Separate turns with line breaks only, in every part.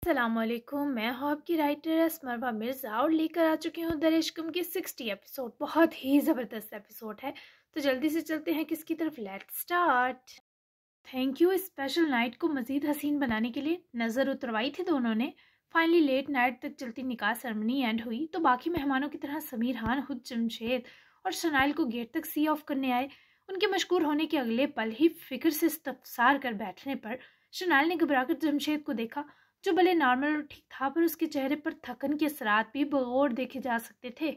السلام علیکم، میں ہوں آپ کی رائٹر اسمروا مرزا اور لے کر آ چکی ہوں درشکم کی 60 ایپیسوڈ۔ بہت ہی زبردست ایپیسوڈ ہے، تو جلدی سے چلتے ہیں کس کی طرف۔ Late start. Thank you special night کو مزید حسین بنانے کے لیے۔ نظر اتروائی تھی دونوں نے۔ فائنلی لیٹ نائٹ تک چلتی نکاح سرمنی اینڈ ہوئی تو باقی مہمانوں کی طرح سمیر خان خود جمشید اور شنائل کو گیٹ تک سی آف کرنے آئے۔ ان کے مشکور ہونے کے اگلے پل ہی فکر سے استفسار کر بیٹھنے پر شنائل نے گھبرا کر جمشید کو دیکھا، جو بھلے نارمل اور ٹھیک تھا پر اس کے چہرے پر تھکن کے اثرات بھی بغور دیکھے جا سکتے تھے۔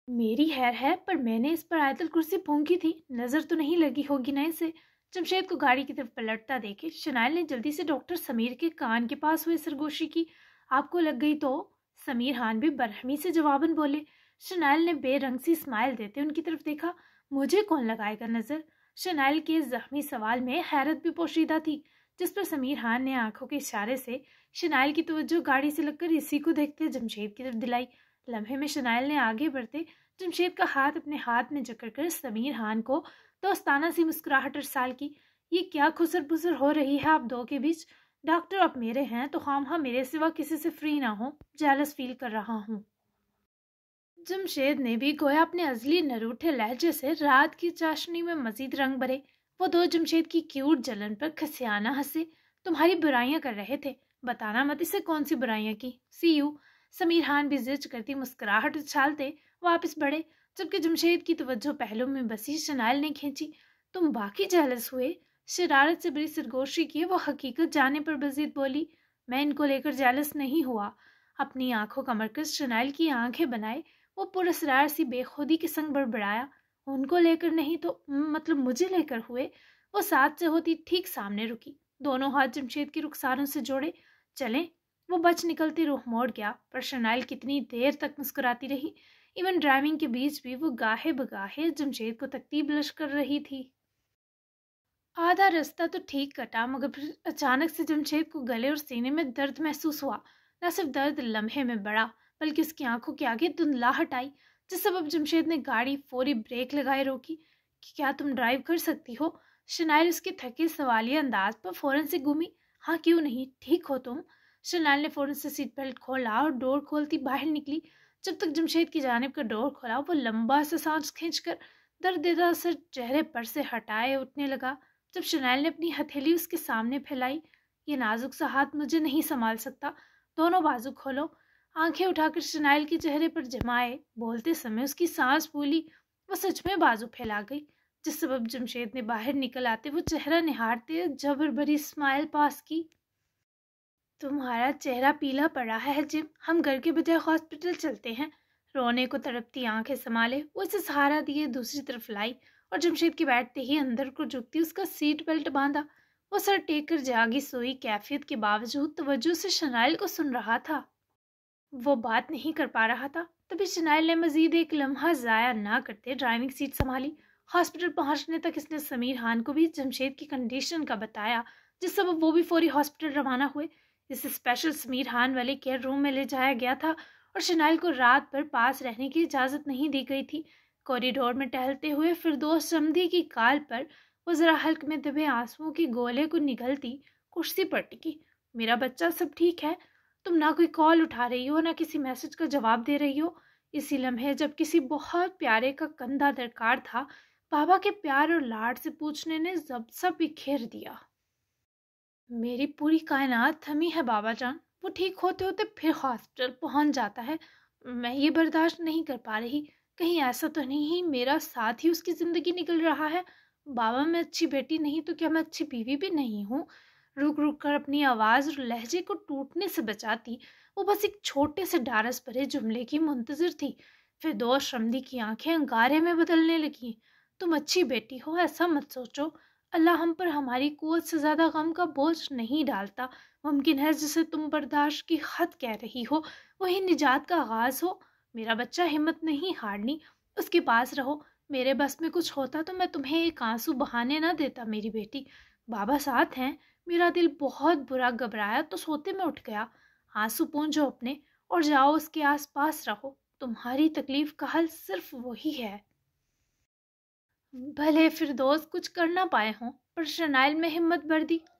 میری خیر ہے، پر میں نے اس پر آیت الکرسی پھونکی تھی، نظر تو نہیں لگی ہوگی نا اسے؟ جمشید کو گاڑی کی طرف پلٹتا دیکھے شنائل نے جلدی سے ڈاکٹر سمیر کے کان کے پاس ہوئے سرگوشی کی۔ آپ کو لگ گئی تو؟ سمیر خان بھی برہمی سے جواباً بولے۔ شنائل نے بے رنگ سی اسمائل دیتے ان کی طرف دیکھا۔ مجھے کون لگائے گا نظر؟ شنائل کے زخمی سوال میں حیرت بھی پوشیدہ تھی، جس پر سمیر خان نے آنکھوں کے اشارے سے شنائل کی توجہ گاڑی سے لگ کر اسی کو دیکھتے جمشید کی طرف دلائی۔ لمحے میں شنائل نے آگے بڑھتے جمشید کا ہاتھ اپنے ہاتھ میں جکڑ کر سمیر خان کو دوستانہ سی مسکراہٹ ارسال کی۔ یہ کیا خسر پسر ہو رہی ہے آپ دو کے بیچ؟ ڈاکٹر اب میرے ہیں تو خواہ میرے سوا کسی سے فری نہ ہو، جیلس فیل کر رہا ہوں۔ جمشید نے بھی گویا اپنے ازلی نروٹھے لہجے سے رات کی چاشنی میں مزید رنگ بھرے۔ وہ دو جمشید کی کیوٹ جلن پر کھسیانہ ہنسے۔ تمہاری برائیاں کر رہے تھے، بتانا مت اسے کون سی برائیاں کی۔ سی یو۔ سمیر خان بھی زج کرتی مسکراہٹ اچھالتے واپس بڑھے، جبکہ جمشید کی توجہ پہلو میں بسی شنائل نے کھینچی۔ تم باقی جیلس ہوئے؟ شرارت سے بڑی سرگوشی کیے وہ حقیقت جانے پر مزید بولی۔ میں ان کو لے کر جیلس نہیں ہوا۔ اپنی آنکھوں کا مرکز شنائل کی آنکھیں بنائے وہ پراسرار سی بے خودی کے سنگ بڑبڑایا۔ ان کو لے کر نہیں تو مطلب مجھے لے کر ہوئے؟ وہ ساتھ سے ہوتی ٹھیک سامنے رکی، دونوں ہاتھ جمشید کی رخساروں سے جوڑے۔ چلیں؟ وہ بچ نکلتی رخ موڑ گیا، پر شنائل کتنی دیر تک مسکراتی رہی۔ ایون ڈرائیونگ کے بیچ بھی وہ گاہے بگاہے جمشید کو تکتی بلش کر رہی تھی۔ آدھا رستہ تو ٹھیک کٹا، مگر پھر اچانک سے جمشید کو گلے اور سینے میں درد محسوس ہوا۔ نہ صرف درد لمحے میں بڑھا، بلکہ اس کی آنکھوں کے آگے دھندلاہٹ آئی، جس سبب جمشید نے گاڑی فوری بریک لگائے روکی۔ کہ کیا تم ڈرائیو کر سکتی ہو؟ شنائل اس کے تھکے سوالیہ انداز پر فوراً سے گھومی۔ ہاں کیوں نہیں، ٹھیک ہو تم؟ شنائل نے فوراً سے سیٹ بیلٹ کھولا اور ڈور کھولتی باہر نکلی۔ جب تک جمشید کی جانب کا ڈور کھولا وہ لمبا سا سانس کھینچ کر درد دیدہ سر چہرے پر سے ہٹائے اٹھنے لگا۔ جب شنائل نے اپنی ہتھیلی اس کے سامنے پھیلائی، یہ نازک سا ہاتھ مجھے نہیں سنبھال سکتا، دونوں بازو کھولو۔ آنکھیں اٹھا کر شنائل کے چہرے پر جمائے بولتے سمے اس کی سانس پھولی، وہ سچ میں بازو پھیلا گئی، جس سبب جمشید نے باہر نکل آتے وہ چہرہ نہارتے جبر بھری اسمائل پاس کی۔ تمہارا چہرہ پیلا پڑا ہے جم، ہم گھر کے بجائے ہاسپٹل چلتے ہیں۔ رونے کو تڑپتی آنکھیں سنبھالے وہ اسے سہارا دیے دوسری طرف لائی اور جمشید کے بیٹھتے ہی اندر کو جھکتی اس کا سیٹ بیلٹ باندھا۔ وہ سر ٹیک کر جاگی سوئی کیفیت کے باوجود توجہ سے شنائل کو سن رہا تھا۔ وہ بات نہیں کر پا رہا تھا، تبھی شنائل نے مزید ایک لمحہ ضائع نہ کرتے ڈرائیونگ سیٹ سنبھالی۔ ہاسپٹل پہنچنے تک اس نے سمیر خان کو بھی جمشید کی کنڈیشن کا بتایا، جس سبب وہ بھی فوری ہاسپٹل روانہ ہوئے۔ اسے اسپیشل سمیر خان والے کیئر روم میں لے جایا گیا تھا اور شنائل کو رات بھر پاس رہنے کی اجازت نہیں دی گئی تھی۔ کوریڈور میں ٹہلتے ہوئے فردوس سمدھی کی کال پر وہ ذرا حلق میں دبے آنسوؤں کے گولے کو نگلتی کرسی پر ٹکی۔ میرا بچہ سب ٹھیک ہے؟ تم نہ کوئی کال اٹھا رہی ہو نہ کسی میسج کا جواب دے رہی ہو۔ اسی لمحے جب کسی بہت پیارے کا کندھا درکار تھا، بابا کے پیار اور لاڈ سے پوچھنے نے سب بکھیر دیا۔ میری پوری کائنات تھمی ہے بابا جان، وہ ٹھیک ہوتے ہوتے پھر ہاسپٹل پہنچ جاتا ہے۔ میں یہ برداشت نہیں کر پا رہی، کہیں ایسا تو نہیں میرا ساتھ ہی اس کی زندگی نکل رہا ہے؟ بابا میں اچھی بیٹی نہیں تو کیا میں اچھی بیوی بھی نہیں ہوں؟ رک رک کر اپنی آواز اور لہجے کو ٹوٹنے سے بچاتی وہ بس ایک چھوٹے سے ڈھارس بھرے جملے کی منتظر تھی۔ فردوس شمدی کی آنکھیں انگارے میں بدلنے لگیں۔ تم اچھی بیٹی ہو، ایسا مت سوچو، اللہ ہم پر ہماری قوت سے زیادہ غم کا بوجھ نہیں ڈالتا۔ ممکن ہے جسے تم برداشت کی حد کہہ رہی ہو وہی نجات کا آغاز ہو۔ میرا بچہ ہمت نہیں ہارنی، اس کے پاس رہو۔ میرے بس میں کچھ ہوتا تو میں تمہیں ایک آنسو بہانے نہ دیتا میری بیٹی۔ بابا ساتھ ہیں۔ میرا دل بہت برا گھبرایا تو سوتے میں اٹھ گیا۔ آنسو پونجو اپنے اور جاؤ اس کے آس پاس رہو، تمہاری تکلیف کا حل صرف وہی ہے۔ بھلے فردوس کچھ کر نہ پائے ہوں، پر شنائل میں ہمت بھر دی۔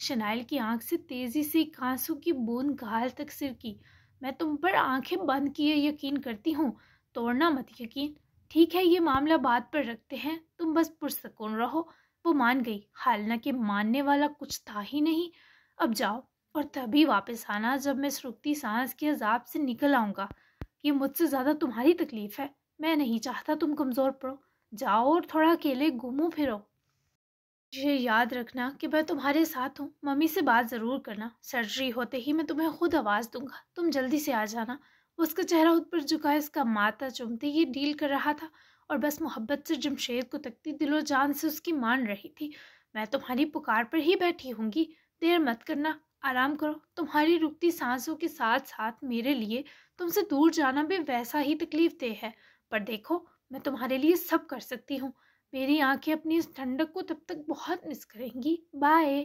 شنائل کی آنکھ سے تیزی سے ایک آنسو کی بوند گال تک سرکی. میں تم پر آنکھیں بند کیے یقین کرتی ہوں، توڑنا مت یقین. ٹھیک ہے، یہ معاملہ بات پر رکھتے ہیں، تم بس پرسکون رہو. وہ مان گئی، حالانکہ ماننے والا کچھ تھا ہی نہیں. اب جاؤ، اور تبھی واپس آنا جب میں اس رکتی سانس کے عذاب سے نکل آؤں گا. یہ مجھ سے زیادہ تمہاری تکلیف ہے، میں نہیں چاہتا تم کمزور پڑو. جاؤ اور تھوڑا اکیلے گھومو پھرو. یہ یاد رکھنا کہ میں تمہارے ساتھ ہوں. ممی سے بات ضرور کرنا، سرجری ہوتے ہی میں تمہیں خود آواز دوں گا. تم جلدی سے آ جانا. اس کا چہرہ خود پر جھکا، اس کا ماتھا چومتے یہ ڈیل کر رہا تھا اور بس محبت سے جمشید کو تکتی دل و جان سے اس کی مان رہی تھی. میں تمہاری پکار پر ہی بیٹھی ہوں گی، دیر مت کرنا، آرام کرو. تمہاری رکتی سانسوں کے ساتھ ساتھ میرے لیے تم سے دور جانا بھی ویسا ہی تکلیف دہ ہے، پر دیکھو میں تمہارے لیے سب کر سکتی ہوں. میری آنکھیں اپنی اس ٹھنڈک کو تب تک بہت مس کریں گی. بائے.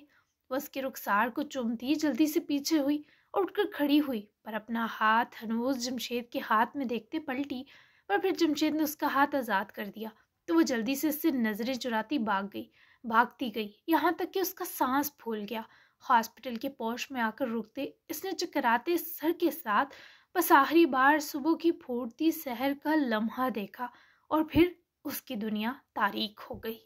وہ اس کے رخسار کو چومتی جلدی سے پیچھے ہوئی اور اٹھ کر کھڑی ہوئی، پر اپنا ہاتھ ہنوز جمشید کے ہاتھ میں دیکھتے پلٹی. پر پھر جمشید نے اس کا ہاتھ آزاد کر دیا تو وہ جلدی سے اس سے نظریں چراتی بھاگتی گئی، یہاں تک کہ اس کا سانس پھول گیا. ہاسپٹل کے پوش میں آ کر رکتے اس نے چکراتے سر کے ساتھ بس آخری بار صبح کی پھوٹتی سحر کا لمحہ دیکھا اور پھر اس کی دنیا تاریک ہو گئی.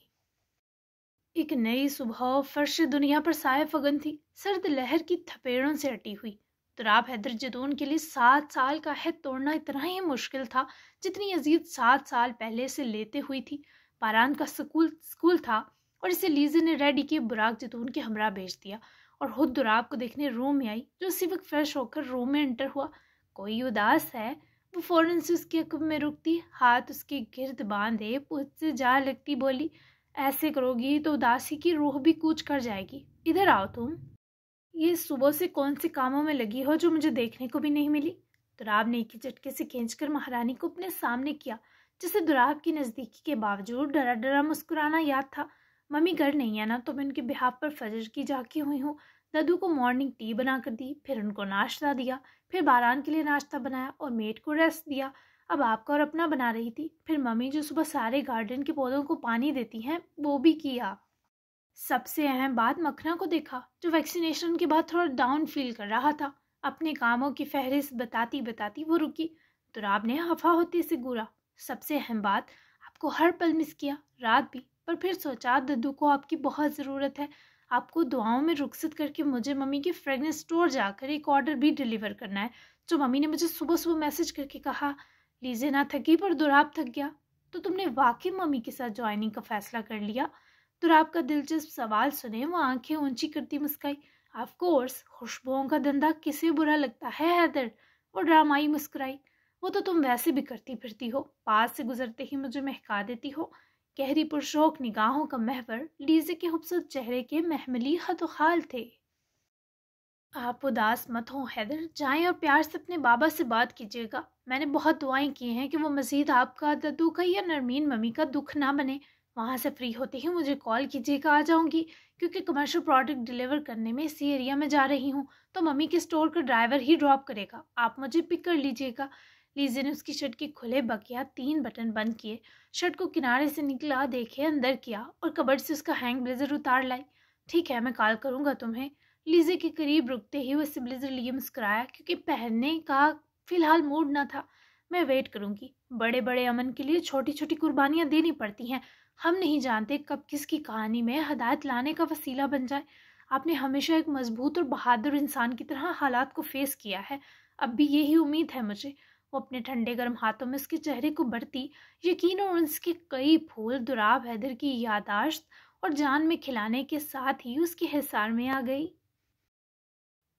ایک نئی صبح فرش دنیا پر سائے فگن تھی، سرد لہر کی تھپیڑوں سے اٹی ہوئی. تراب حیدر جدون کے لیے 7 سال کا عہد توڑنا اتنا ہی مشکل تھا جتنی عزیز 7 سال پہلے سے لیتے ہوئی تھی. باران کا سکول تھا اور اسے لیزے نے ریڈی کے براق جدون کے ہمراہ بھیج دیا اور خود دراب کو دیکھنے روم میں آئی، جو اسی وقت فریش ہو کر روم میں انٹر ہوا. کوئی اداس ہے؟ وہ فوراً سے اس کے عقب میں رکتی، ہاتھ اس کے گرد باندھے پوچھ سے جا لگتی، بولی ایسے کرو گی تو اداسی کی روح بھی کوچ کر جائے گی. ادھر آؤ تم. یہ صبح سے کون سے کاموں میں لگی ہو جو مجھے دیکھنے کو بھی نہیں ملی؟ دراب نے ایک ہی جھٹکے سے کھینچ کر مہارانی کو اپنے سامنے کیا، جسے دراب کی نزدیکی کے باوجود ڈرا ڈرا مسکرانا یاد تھا. ممی گھر نہیں ہے نا تو میں ان کے بہاف پر فجر کی جاگی ہوئی ہوں. ددو کو مارننگ ٹی بنا کر دی، پھر ان کو ناشتہ دیا، پھر باران کے لیے ناشتہ بنایا اور میٹ کو ریسٹ دیا. اب آپ کا اور اپنا بنا رہی تھی. پھر ممی جو صبح سارے گارڈن کے پودوں کو پانی دیتی ہیں وہ بھی کیا. سب سے اہم بات، مکھنا کو دیکھا جو ویکسینیشن کے بعد تھوڑا ڈاؤن فیل کر رہا تھا. اپنے کاموں کی فہرست بتاتی وہ رکی. دراب نے خفا ہوتے سے گورا. سب سے اہم بات، آپ کو ہر پل مس کیا، رات بھی. پر پھر سوچا ددو کو آپ کی بہت ضرورت ہے. آپ کو دعاؤں میں رخصت کر کے مجھے ممی کے فریگنس اسٹور جا کر ایک آرڈر بھی ڈیلیور کرنا ہے جو ممی نے مجھے صبح صبح میسج کر کے کہا. لیزے نہ تھکی پر دراب تھک گیا. تو تم نے واقعی ممی کے ساتھ جوائننگ کا فیصلہ کر لیا؟ دراب کا دلچسپ سوال سنے وہ آنکھیں اونچی کرتی مسکائی. آف کورس، خوشبوؤں کا دھندا کسے برا لگتا ہے حیدر؟ وہ ڈرامائی مسکرائی. وہ تو تم ویسے بھی کرتی پھرتی ہو، پاس سے گزرتے ہی مجھے مہکا دیتی ہو. گہری پرشوق نگاہوں کا محور لیزے کے خوبصورت چہرے کے محملی خط و خال تھے. آپ اداس مت ہوں حیدر، جائیں اور پیار سے اپنے بابا سے بات کیجیے گا. میں نے بہت دعائیں کی ہیں کہ وہ مزید آپ کا، ددو کا یا نرمین ممی کا دکھ نہ بنے. وہاں سے فری ہوتے ہی مجھے کال کیجیے گا، آ جاؤں گی کیونکہ کمرشل پروڈکٹ ڈیلیور کرنے میں اسی ایریا میں جا رہی ہوں تو ممی کے اسٹور کا ڈرائیور ہی ڈراپ کرے گا، آپ مجھے پک کر لیجیے گا. لیزے نے اس کی شرٹ کے کھلے بقیہ 3 بٹن بند کیے، شرٹ کو کنارے سے نکلا دیکھے اندر کیا اور کبرڈ سے اس کا ہینگ بلیزر اتار لائی. ٹھیک ہے، میں کال کروں گا تمہیں. لیزے کے قریب رکتے ہی وہ اسے بلیزر لیے مسکرایا کیونکہ پہننے کا فی الحال موڈ نہ تھا. میں ویٹ کروں گی. بڑے بڑے امن کے لیے چھوٹی چھوٹی قربانیاں دینی پڑتی ہیں. ہم نہیں جانتے کب کس کی کہانی میں ہدایت لانے کا وسیلہ بن جائے. آپ نے ہمیشہ ایک مضبوط اور بہادر انسان کی طرح حالات کو فیس کیا ہے، اب بھی یہی امید ہے مجھے. وہ اپنے ٹھنڈے گرم ہاتھوں میں اس کے چہرے کو بڑھتی یقین اور اس کے کئی پھول دراب حیدر کی یاداشت اور جان میں کھلانے کے ساتھ ہی اس کے حصار میں آ گئی.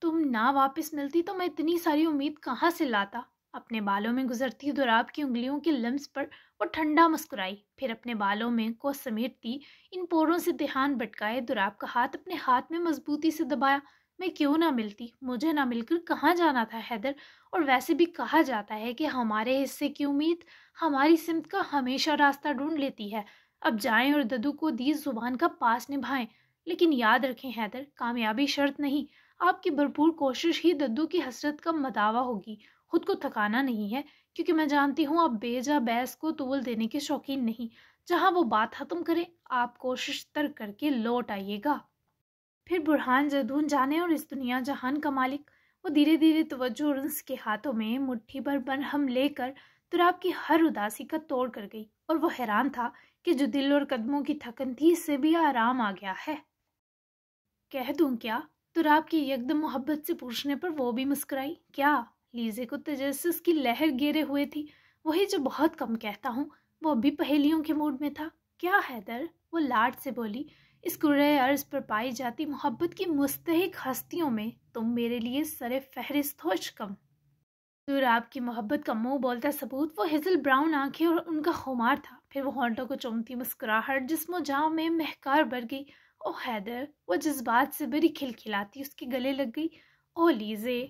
تم نہ واپس ملتی تو میں اتنی ساری امید کہاں سے لاتا. اپنے بالوں میں گزرتی دراب کی انگلیوں کے لمس پر وہ ٹھنڈا مسکرائی، پھر اپنے بالوں میں کو سمیٹتی ان پوروں سے دھیان بٹکائے دراب کا ہاتھ اپنے ہاتھ میں مضبوطی سے دبایا. میں کیوں نہ ملتی؟ مجھے نہ مل کر کہاں جانا تھا حیدر؟ اور ویسے بھی کہا جاتا ہے کہ ہمارے حصے کی امید ہماری سمت کا ہمیشہ راستہ ڈھونڈ لیتی ہے. اب جائیں اور ددو کو دی زبان کا پاس نبھائیں، لیکن یاد رکھیں حیدر، کامیابی شرط نہیں، آپ کی بھرپور کوشش ہی ددو کی حسرت کا مداوا ہوگی. خود کو تھکانا نہیں ہے کیونکہ میں جانتی ہوں آپ بے جا بحث کو طول دینے کے شوقین نہیں. جہاں وہ بات ختم کرے آپ کوشش ترک کر کے لوٹ آئیے گا. پھر برہان جدون جانے اور اس دنیا جہان کا مالک۔ وہ دھیرے دھیرے توجہ اور اس کے ہاتھوں میں مٹھی بھر مرہم لے کر تراب کی ہر اداسی کا توڑ کر گئی، اور وہ حیران تھا کہ جو دل اور قدموں کی تھکن تھی اس سے بھی آرام آ گیا ہے۔ کہہ دوں کیا؟ تراب کے یکدم محبت سے پوچھنے پر وہ بھی مسکرائی۔ کیا؟ لیزے کو تجسس کی لہر گھیرے ہوئے تھی۔ وہی جو بہت کم کہتا ہوں۔ وہ ابھی پہیلیوں کے موڈ میں تھا۔ کیا حیدر؟ وہ لاڈ سے بولی۔ اس کرۂ ارض پر پائی جاتی محبت کی مستحق ہستیوں میں تم میرے لیے سر فہرست ہو اشکم۔ تراب کی محبت کا منہ بولتا ثبوت وہ ہیزل براؤن آنکھیں اور ان کا خمار تھا، پھر وہ ہونٹوں کو چومتی مسکراہٹ جسم و جاں میں مہکار بھر گئی۔ او حیدر! وہ جذبات سے بری کھلکھلاتی اس کے گلے لگ گئی۔ او لیزے!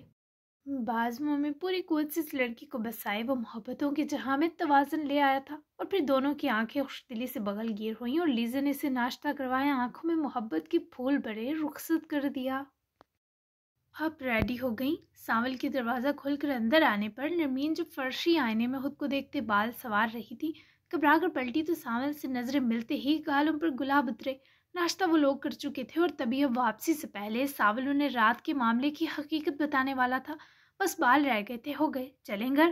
بعض منہ میں پوری قوت سے اس لڑکی کو بسائے وہ محبتوں کی جہاں میں توازن لے آیا تھا، اور پھر دونوں کی آنکھیں خوش دلی سے بغل گیر ہوئیں اور لیزے نے اسے ناشتہ کروایا، آنکھوں میں محبت کے پھول بھرے، رخصت کر دیا۔ آپ ریڈی ہو گئیں؟ ساول کی دروازہ کھول کر اندر آنے پر نرمین جو فرشی آئینے میں خود کو دیکھتے بال سوار رہی تھی گھبرا کر پلٹی تو ساول سے نظریں ملتے ہی گالوں پر گلاب اترے۔ ناشتہ وہ لوگ کر چکے تھے اور تبھی اب واپسی سے پہلے ساول انہیں رات کے معاملے کی حقیقت بتانے والا تھا۔ بس بال رہ گئے تھے، ہو گئے، چلیں گھر۔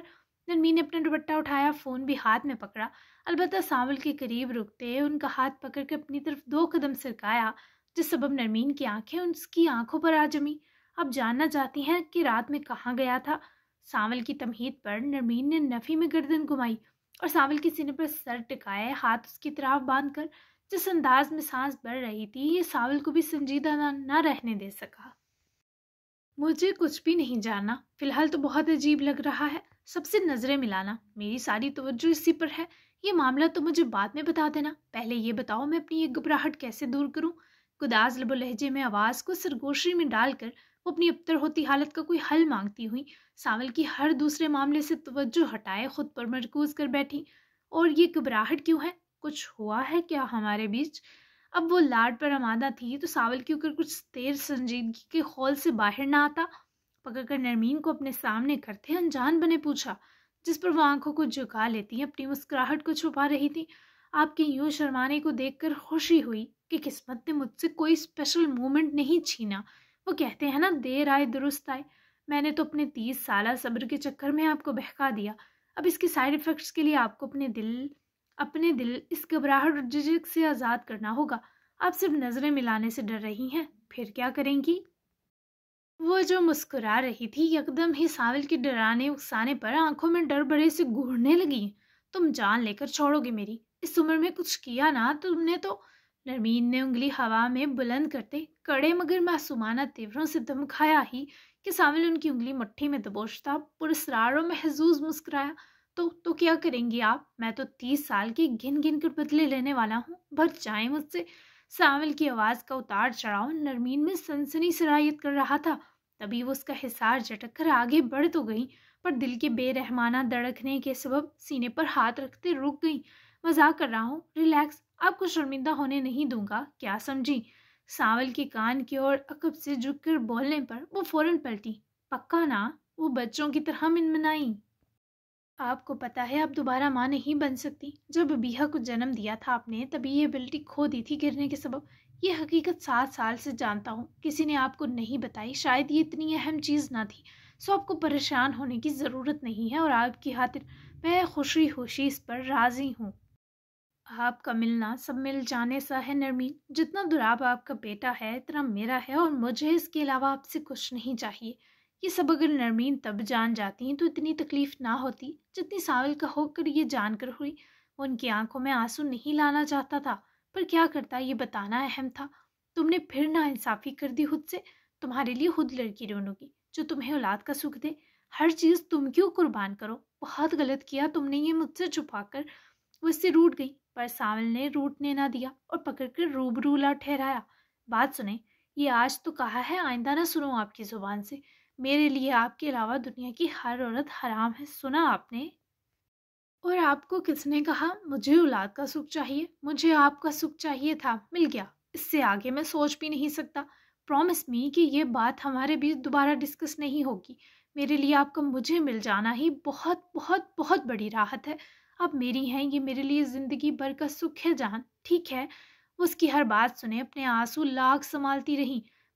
نرمین نے اپنا دوپٹہ اٹھایا، فون بھی ہاتھ میں پکڑا، البتہ ساول کے قریب رکتے ان کا ہاتھ پکڑ کر اپنی طرف 2 قدم سرکایا، جس سبب نرمین کی آنکھیں اس کی آنکھوں پر آ جمی۔ آپ جاننا چاہتی ہیں کہ رات میں کہاں گیا تھا؟ ساول کی تمہید پر نرمین نے نفی میں گردن گھمائی اور ساول کے سینے پر سر ٹکائے، ہاتھ اس کی طرف باندھ کر جس انداز میں سانس بڑھ رہی تھی یہ ساول کو بھی سنجیدہ نہ رہنے دے سکا۔ مجھے کچھ بھی نہیں جاننا، فی الحال تو بہت عجیب لگ رہا ہے سب سے نظریں ملانا، میری ساری توجہ اسی پر ہے۔ یہ معاملہ تو مجھے بعد میں بتا دینا، پہلے یہ بتاؤ میں اپنی یہ گھبراہٹ کیسے دور کروں؟ گداز لب و لہجے میں آواز کو سرگوشی میں ڈال کر وہ اپنی ابتر ہوتی حالت کا کوئی حل مانگتی ہوئی ساول کی ہر دوسرے معاملے سے توجہ ہٹائے خود پر مرکوز کر بیٹھی۔ اور یہ گھبراہٹ کیوں ہے؟ کچھ ہوا ہے کیا ہمارے بیچ؟ اب وہ لاڈ پر آمادہ تھی تو ساول کے اوپر کچھ دیر سنجیدگی کے خول سے باہر نہ آتا۔ پکڑ کر نرمین کو اپنے سامنے کرتے انجان بنے پوچھا، جس پر وہ آنکھوں کو جھکا لیتی اپنی مسکراہٹ کو چھپا رہی تھی۔ آپ کے یوں شرمانے کو دیکھ کر خوشی ہوئی کہ قسمت نے مجھ سے کوئی اسپیشل مومنٹ نہیں چھینا۔ وہ کہتے ہیں نا دیر آئے درست آئے، میں نے تو اپنے 30 سالہ صبر کے چکر میں آپ کو بہکا دیا۔ اب اس کے سائیڈ ایفیکٹس کے لیے آپ کو اپنے دل اس گھبراہٹ اور جھجک سے آزاد کرنا ہوگا۔ آپ صرف نظریں ملانے سے ڈر رہی ہیں، پھر کیا کریں گی؟ وہ جو مسکرا رہی تھی یکدم ہی ساول کے ڈرانے اکسانے پر آنکھوں میں ڈر بڑے سے گھورنے لگی۔ تم جان لے کر چھوڑو گے میری؟ اس عمر میں کچھ کیا نا تم نے تو۔ نرمین نے انگلی ہوا میں بلند کرتے کڑے مگر معصومانہ تیوروں سے دمکایا ہی کہ ساول ان کی انگلی مٹھی میں دبوچتا پراسرار و محظوظ مسکرایا۔ تو کیا کریں گی آپ؟ میں تو 30 سال کے گن گن کر بدلے لینے والا ہوں، بچ جائیں مجھ سے۔ ساول کی آواز کا اتار چڑھاؤ نرمین میں سنسنی سرایت کر رہا تھا۔ تبھی وہ اس کا حصار جھٹک کر آگے بڑھ تو گئی، پر دل کے بے رحمانہ دھڑکنے کے سبب سینے پر ہاتھ رکھتے رک گئی۔ مذاق کر رہا ہوں، ریلیکس، آپ کو شرمندہ ہونے نہیں دوں گا، کیا سمجھی؟ ساول کے کان کی اور عقب سے جھک کر بولنے پر وہ فوراً پلٹی۔ پکا نا؟ وہ بچوں کی طرح منمنائی۔ آپ کو پتا ہے آپ دوبارہ ماں نہیں بن سکتی۔ جب ابیحہ کو جنم دیا تھا آپ نے تبھی یہ ابیلٹی کھو دی تھی گرنے کے سبب۔ یہ حقیقت 7 سال سے جانتا ہوں، کسی نے آپ کو نہیں بتائی، شاید یہ اتنی اہم چیز نہ تھی، سو آپ کو پریشان ہونے کی ضرورت نہیں ہے، اور آپ کی خاطر میں خوشی اس پر راضی ہوں۔ آپ کا ملنا سب مل جانے سا ہے نرمین، جتنا دلاب آپ کا بیٹا ہے اتنا میرا ہے، اور مجھے اس کے علاوہ آپ سے کچھ نہیں چاہیے۔ یہ سب اگر نرمین تب جان جاتی تو اتنی تکلیف نہ ہوتی جتنی ساول کا ہو کر یہ جان کر ہوئی۔ وہ ان کی آنکھوں میں آنسو نہیں لانا چاہتا تھا، پر کیا کرتا، یہ بتانا اہم تھا۔ تم نے پھر نا انصافی کر دی خود سے، تمہارے لیے خود لڑکی ڈھونڈوں گی جو تمہیں اولاد کا سکھ دے، ہر چیز تم کیوں قربان کرو۔ بہت غلط کیا تم نے یہ مجھ سے چھپا کر۔ وہ اس سے روٹھ گئی، پر ساول نے روٹنے نہ دیا اور پکڑ کر روبرو لا ٹھہرایا۔ بات سنیں، یہ آج تو کہا ہے، آئندہ نہ سنوں آپ کی زبان سے۔ میرے لیے آپ کے علاوہ دنیا کی ہر عورت حرام ہے، سنا آپ نے؟ اور آپ کو کس نے کہا؟ مجھے اولاد کا سکھ چاہیے، مجھے آپ کا سکھ چاہیے تھا، مل گیا، اس سے آگے میں سوچ بھی نہیں سکتا۔ پرومس می کہ یہ بات ہمارے بیچ دوبارہ ڈسکس نہیں ہوگی۔ میرے لیے آپ کا مجھے مل جانا ہی بہت بہت بہت بڑی راحت ہے۔ آپ میری ہیں، یہ میرے لیے زندگی بھر کا سکھ ہے جان، ٹھیک ہے؟ وہ اس کی ہر بات سنے اپنے آنسو لاکھ سنبھالتی رہیں،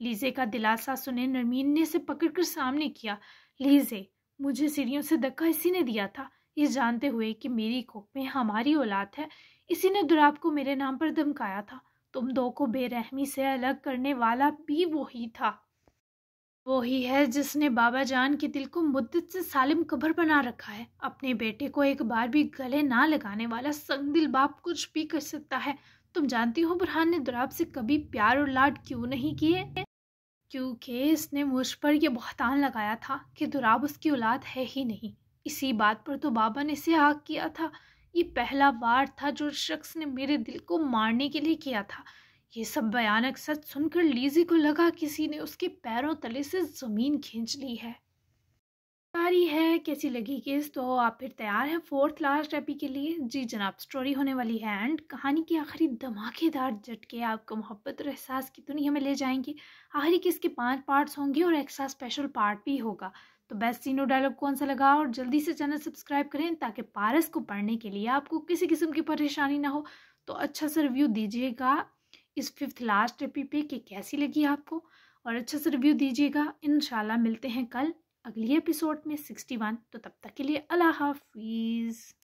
لیزے کا دلاسا سنے نرمین نے اسے پکڑ کر سامنے کیا. لیزے، مجھے سیڑھیوں سے دھکا اسی نے دیا تھا، یہ جانتے ہوئے کہ میری کوکھ میں ہماری اولاد ہے. اسی نے دراب کو میرے نام پر دھمکایا تھا. تم دو کو بے رحمی سے الگ کرنے والا بھی وہی تھا. وہی ہے جس نے بابا جان کے دل کو مدت سے سالم قبر بنا رکھا ہے. اپنے بیٹے کو ایک بار بھی گلے نہ لگانے والا سنگ دل باپ کچھ بھی کر سکتا ہے. تم جانتی ہو برہان نے دراب سے کبھی پیار اور لاڈ کیوں نہیں کیے؟ کیونکہ اس نے مجھ پر یہ بہتان لگایا تھا کہ دراب اس کی اولاد ہے ہی نہیں. اسی بات پر تو بابا نے اسے آگ کیا تھا. یہ پہلا وار تھا جو شخص نے میرے دل کو مارنے کے لیے کیا تھا. یہ سب بھیانک سچ سن کر لیزی کو لگا کسی نے اس کے پیروں تلے سے زمین کھینچ لی ہے. ساری ہے کیسی لگی کیس؟ تو آپ پھر تیار ہیں 4th لاسٹ ایپی کے لیے؟ جی جناب، سٹوری ہونے والی ہے اینڈ کہانی کی آخری دھماکے دار جھٹکے آپ کو محبت اور احساس کی دنیا میں لے جائیں گی. آخری کس کے 5 پارٹس ہوں گے اور ایکسٹرا اسپیشل پارٹ بھی ہوگا. تو بیسٹ سینو ڈائلاگ کون سا لگا، اور جلدی سے چینل سبسکرائب کریں تاکہ پارس کو پڑھنے کے لیے آپ کو کسی قسم کی پریشانی نہ ہو. تو اچھا سا ریویو دیجیے گا اس 5th لاسٹ ایپی پہ کہ کیسی لگی آپ کو، اور اچھا سا ریویو دیجیے گا. انشاءاللہ ملتے ہیں کل اگلی ایپیسوڈ میں 61. تو تب تک کے لیے اللہ حافظ.